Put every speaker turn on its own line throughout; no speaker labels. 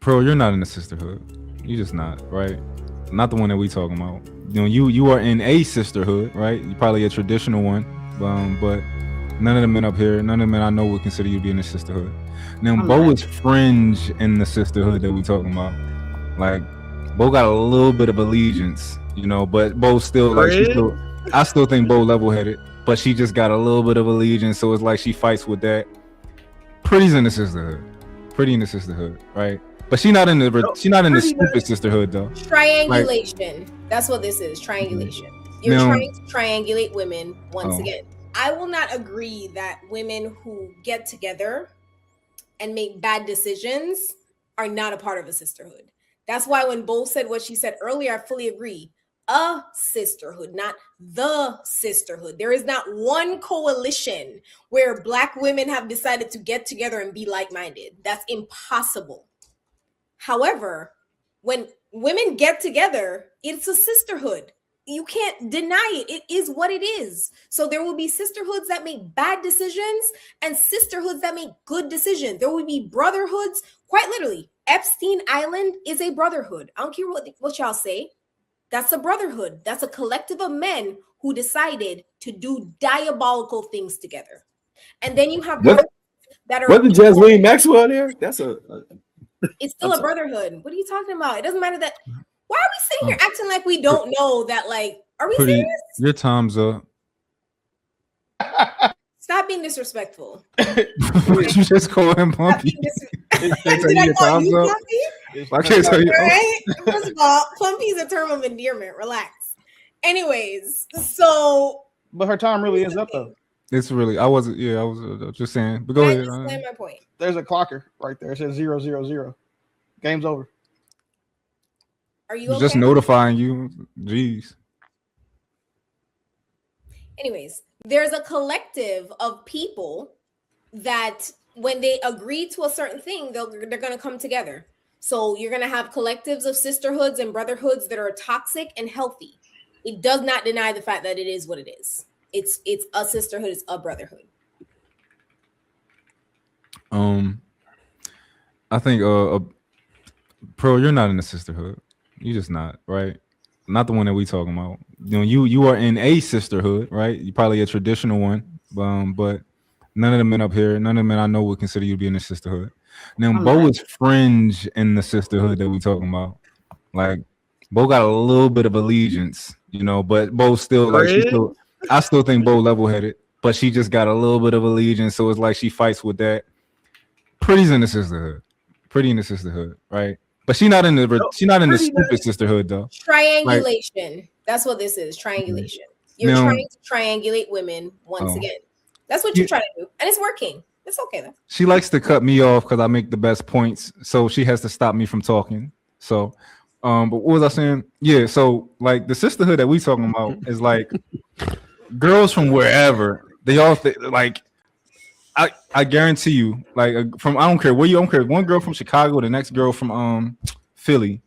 Pearl, you're not in the sisterhood. You're just not, right? Not the one that we talking about. You are in a sisterhood, right? You're probably a traditional one, but none of the men up here, none of the men I know would consider you to be in the sisterhood. Now, Bo is fringe in the sisterhood that we talking about. Like, Bo got a little bit of allegiance, but Bo still like I still think Bo level-headed, but she just got a little bit of allegiance, so it's like she fights with that. Pretty's in the sisterhood. Pretty in the sisterhood, right? But she's not in the stupid sisterhood though.
Triangulation. That's what this is. Triangulation. You're trying to triangulate women once again. I will not agree that women who get together and make bad decisions are not a part of a sisterhood. That's why when Bo said what she said earlier, I fully agree. A sisterhood, not the sisterhood. There is not one coalition where Black women have decided to get together and be like-minded. That's impossible. However, when women get together, it's a sisterhood. You can't deny it. It is what it is. So there will be sisterhoods that make bad decisions and sisterhoods that make good decisions. There will be brotherhoods. Quite literally, Epstein Island is a brotherhood. I don't care what y'all say. That's a brotherhood. That's a collective of men who decided to do diabolical things together. And then you have brothers that are...
Wasn't Jasmine Maxwell there? That's
It's still a brotherhood. What are you talking about? It doesn't matter that... Why are we sitting here acting like we don't know that, like, are we serious?
Your time's up.
Stop being disrespectful.
What you just call him Pumpy?
Did I call you Pumpy?
I can't tell you.
Right? First of all, Pumpy is a term of endearment. Relax. Anyways, so...
But her time really is up, though.
It's really... I was just saying. But go ahead.
Just say my point.
There's a clocker right there. It says 000. Game's over.
Are you okay?
Just notifying you. Jeez.
Anyways, there's a collective of people that when they agree to a certain thing, they're going to come together. So you're going to have collectives of sisterhoods and brotherhoods that are toxic and healthy. It does not deny the fact that it is what it is. It's a sisterhood. It's a brotherhood.
I think Pearl, you're not in the sisterhood. You're just not, right? Not the one that we talking about. You are in a sisterhood, right? You're probably a traditional one, but none of the men up here, none of the men I know would consider you to be in the sisterhood. Now, Bo is fringe in the sisterhood that we talking about. Like, Bo got a little bit of allegiance, but Bo still like I still think Bo level-headed, but she just got a little bit of allegiance, so it's like she fights with that. Pretty's in the sisterhood. Pretty in the sisterhood, right? But she's not in the stupid sisterhood though.
Triangulation. That's what this is. Triangulation. You're trying to triangulate women once again. That's what you're trying to do, and it's working. It's okay though.
She likes to cut me off because I make the best points, so she has to stop me from talking. So, but what was I saying? Yeah. So like the sisterhood that we talking about is like girls from wherever. They all like. I guarantee you, like I don't care where you don't care. One girl from Chicago, the next girl from Philly.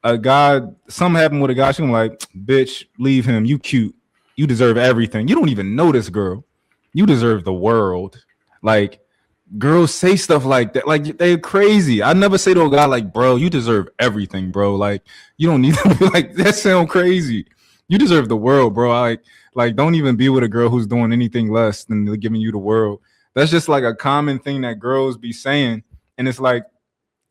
A guy, something happened with a guy. She was like, "Bitch, leave him. You cute. You deserve everything. You don't even know this girl. You deserve the world." Like girls say stuff like that. Like they're crazy. I never say to a guy like, "Bro, you deserve everything, bro. Like you don't need to be like that. Sound crazy. You deserve the world, bro. Like don't even be with a girl who's doing anything less than giving you the world." That's just like a common thing that girls be saying. And it's like,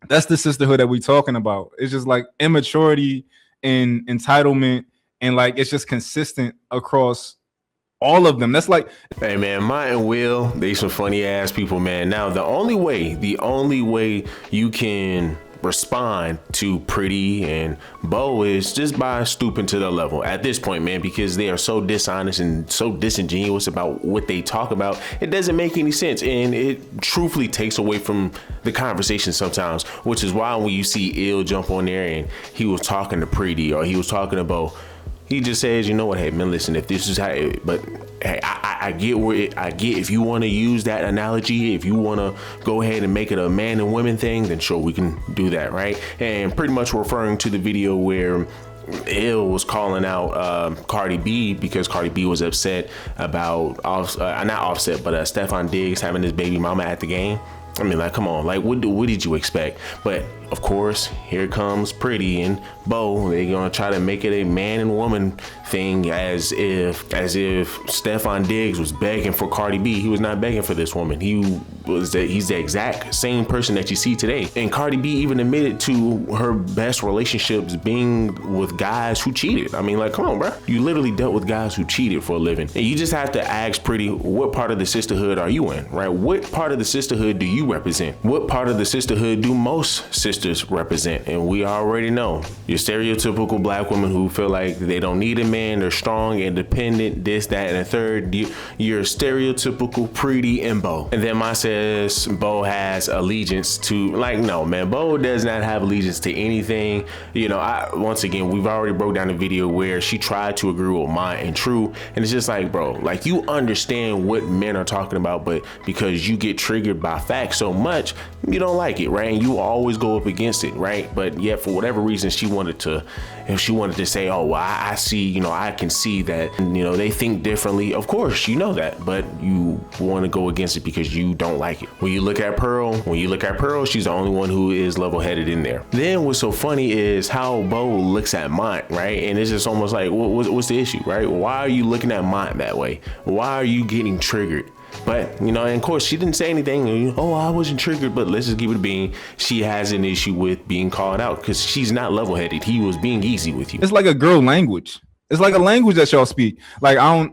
that's the sisterhood that we talking about. It's just like immaturity and entitlement. And like, it's just consistent across all of them. That's like,
hey man, Mike and Will, they some funny ass people, man. Now, the only way you can respond to Pretty and Bo is just by stooping to their level at this point, man, because they are so dishonest and so disingenuous about what they talk about. It doesn't make any sense, and it truthfully takes away from the conversation sometimes, which is why when you see Ill jump on there and he was talking to Pretty or he was talking to Bo, he just says, you know what, hey man, listen, if this is how but hey, I get if you want to use that analogy, if you want to go ahead and make it a man and women thing, then sure, we can do that, right? And pretty much referring to the video where Ill was calling out Cardi B because Cardi B was upset about not Offset, but Stephon Diggs having his baby mama at the game. I mean, like, come on, like, what did you expect? But of course, here comes Pretty and Bo. They're gonna try to make it a man and woman thing, as if Stefan Diggs was begging for Cardi B. He was not begging for this woman. He's the exact same person that you see today. And Cardi B even admitted to her best relationships being with guys who cheated. I mean, like, come on, bro. You literally dealt with guys who cheated for a living. And you just have to ask Pretty, what part of the sisterhood are you in, right? What part of the sisterhood do you represent? What part of the sisterhood do most sisters represent? And we already know your stereotypical black women who feel like they don't need a man, they're strong, independent, this, that, and the third. You're stereotypical Pretty and Bo. And then my says Bo has allegiance to, like, no, man, Bo does not have allegiance to anything. You know, once again, we've already broke down a video where she tried to agree with mine and True, and it's just like, bro, like, you understand what men are talking about, but because you get triggered by facts so much, you don't like it, right? And you always go up against it, right? But yet, for whatever reason, she wanted to say, oh, well, I see, you know, I can see that, you know, they think differently. Of course, you know that, but you want to go against it because you don't like it. When you look at Pearl, she's the only one who is level-headed in there. Then what's so funny is how Bo looks at Mont, right? And it's just almost like, what's the issue, right? Why are you looking at Mont that way? Why are you getting triggered? But, you know, and of course, she didn't say anything. Oh, I wasn't triggered, but let's just give it a bean. She has an issue with being called out because she's not level-headed. He was being easy with you.
It's like a girl language. It's like a language that y'all speak. Like, I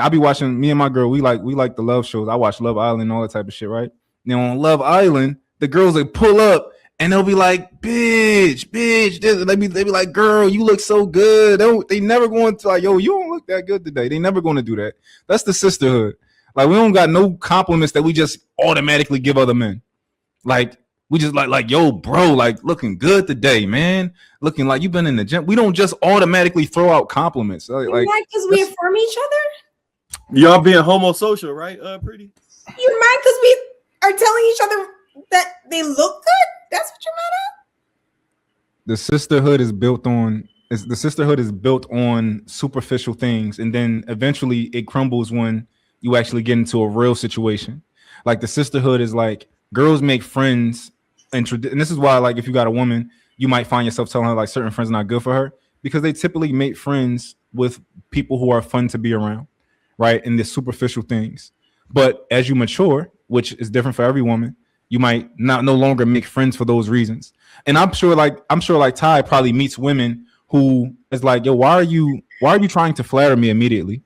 be watching, me and my girl, we like the love shows. I watch Love Island and all that type of shit, right? Now on Love Island, the girls, they pull up and they'll be like, bitch, they be like, girl, you look so good. They never going to like, yo, you don't look that good today. They never going to do that. That's the sisterhood. Like, we don't got no compliments that we just automatically give other men. Like, we just like, yo, bro, like, looking good today, man. Looking like you've been in the gym. We don't just automatically throw out compliments. Like,
because we affirm each other?
Y'all being homosocial, right, Pretty?
You're mad because we are telling each other that they look good? That's what you're mad at?
The sisterhood is built on superficial things, and then eventually it crumbles when you actually get into a real situation. Like, the sisterhood is like, girls make friends, and this is why, like, if you got a woman, you might find yourself telling her like certain friends are not good for her, because they typically make friends with people who are fun to be around, right? And the superficial things. But as you mature, which is different for every woman, you might no longer make friends for those reasons. And I'm sure like Ty probably meets women who is like, yo, why are you trying to flatter me immediately,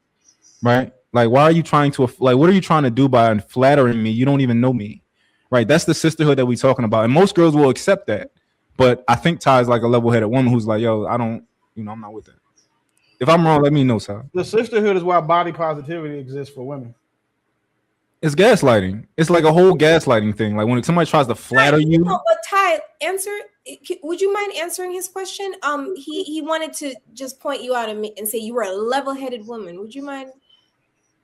right? Like, why are you trying to, like, what are you trying to do by flattering me? You don't even know me, right? That's the sisterhood that we're talking about. And most girls will accept that. But I think Ty is like a level-headed woman who's like, yo, I'm not with that. If I'm wrong, let me know, Ty.
The sisterhood is why body positivity exists for women.
It's gaslighting. It's like a whole gaslighting thing. Like, when somebody tries to flatter you.
No, but Ty, would you mind answering his question? He wanted to just point you out and say you were a level-headed woman. Would you mind?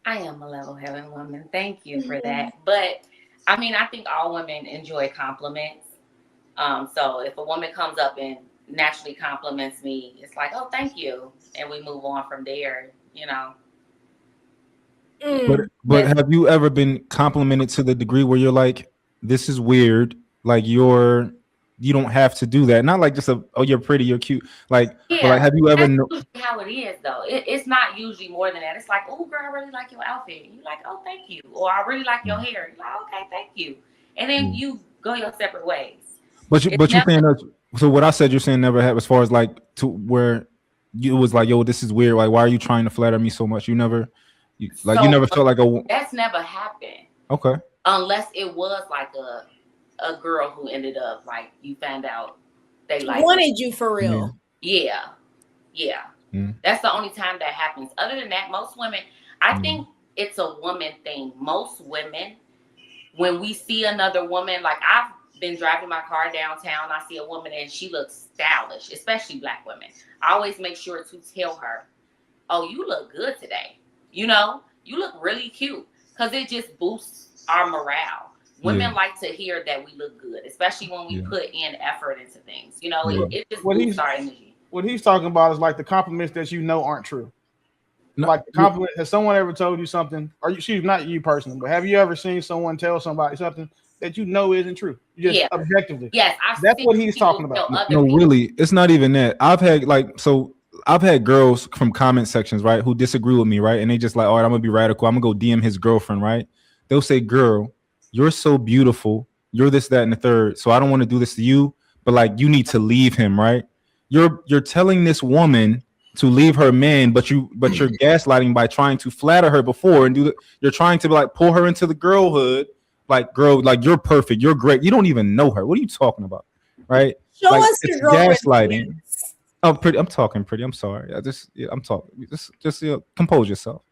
I am a level-headed woman. Thank you for that. But I mean, I think all women enjoy compliments. So if a woman comes up and naturally compliments me, it's like, oh, thank you, and we move on from there. You know.
But have you ever been complimented to the degree where you're like, this is weird? Like, you don't have to do that. Not like just oh, you're pretty, you're cute. Like,
yeah,
like, have you ever
that's how it is though? It's not usually more than that. It's like, oh, girl, I really like your outfit. You like, oh, thank you. Or I really like your hair. You're like, okay, thank you. And then you go your separate ways.
But you're saying that. So what I said, you're saying never have, as far as like to where you was like, yo, this is weird. Like, why are you trying to flatter me so much? You never felt like
that's never happened.
Okay.
Unless it was like a girl who ended up like you found out they like
wanted you for real.
Yeah. That's the only time that happens. Other than that, most women, I think it's a woman thing. Most women, when we see another woman, like I've been driving my car downtown, I see a woman and she looks stylish, especially black women. I always make sure to tell her, oh, you look good today. You know, you look really cute, because it just boosts our morale. Women like to hear that we look good, especially when we put in effort into things. You know, it just boosts our energy.
What he's talking about is like the compliments that you know aren't true. No, like the compliment, has someone ever told you something, or she's not you personally, but have you ever seen someone tell somebody something that you know isn't true. Just objectively.
Yes,
that's what he's talking about.
No, really, it's not even that. I've had girls from comment sections, right, who disagree with me, right, and they just like, all right, I'm gonna be radical. I'm gonna go DM his girlfriend, right? They'll say, "Girl, you're so beautiful. You're this, that, and the third. So I don't want to do this to you, but like, you need to leave him, right? You're telling this woman to leave her man, but you're gaslighting by trying to flatter her before and you're trying to like pull her into the girlhood, like, girl, like, you're perfect, you're great. You don't even know her. What are you talking about, right?
Show
like,
us your girlfriend.
Gaslighting. Oh, pretty. I'm talking pretty. I'm sorry. I'm talking. Just compose yourself.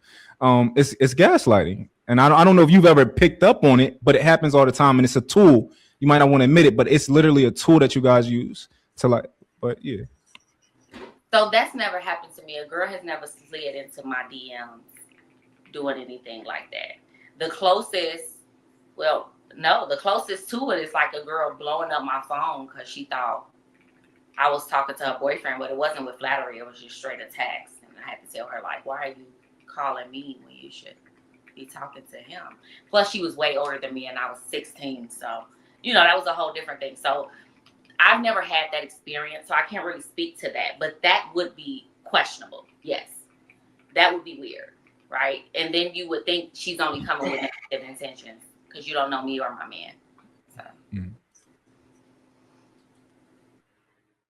It's gaslighting, and I don't know if you've ever picked up on it, but it happens all the time, and it's a tool. You might not want to admit it, but it's literally a tool that you guys use to like. But yeah.
So that's never happened to me. A girl has never slid into my DMs doing anything like that. The closest to it is like a girl blowing up my phone because she thought I was talking to her boyfriend, but it wasn't with flattery. It was just straight attacks. And I had to tell her, like, why are you calling me when you should be talking to him? Plus, she was way older than me, and I was 16. So, that was a whole different thing. So I've never had that experience, so I can't really speak to that. But that would be questionable. Yes. That would be weird, right? And then you would think she's only coming with negative intentions because you don't know me or my man. So.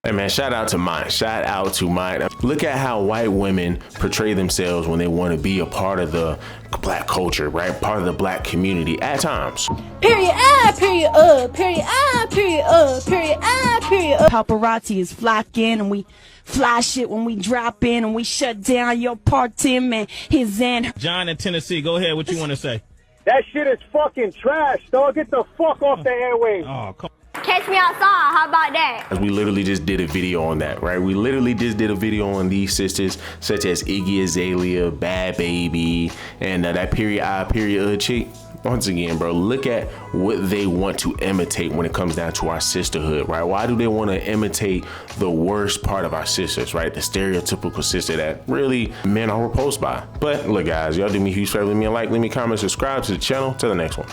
Hey man, shout out to mine. Look at how white women portray themselves when they want to be a part of the black culture, right? Part of the black community at times.
Period, period, period, period, period, period. Paparazzi is flocking and we fly shit when we drop in and we shut down your party, man. His and
John in Tennessee, go ahead. What you want to say?
That shit is fucking trash, dog. Get the fuck off the airwaves.
Oh, come on.
Catch me outside. How about that?
We literally just did a video on that, right? We literally just did a video on these sisters, such as Iggy Azalea, Bad Baby, and that period chick. Once again, bro, look at what they want to imitate when it comes down to our sisterhood, right? Why do they want to imitate the worst part of our sisters, right? The stereotypical sister that really men are repulsed by. But look, guys, y'all do me a huge favor. Leave me a like, leave me a comment, subscribe to the channel. Till the next one.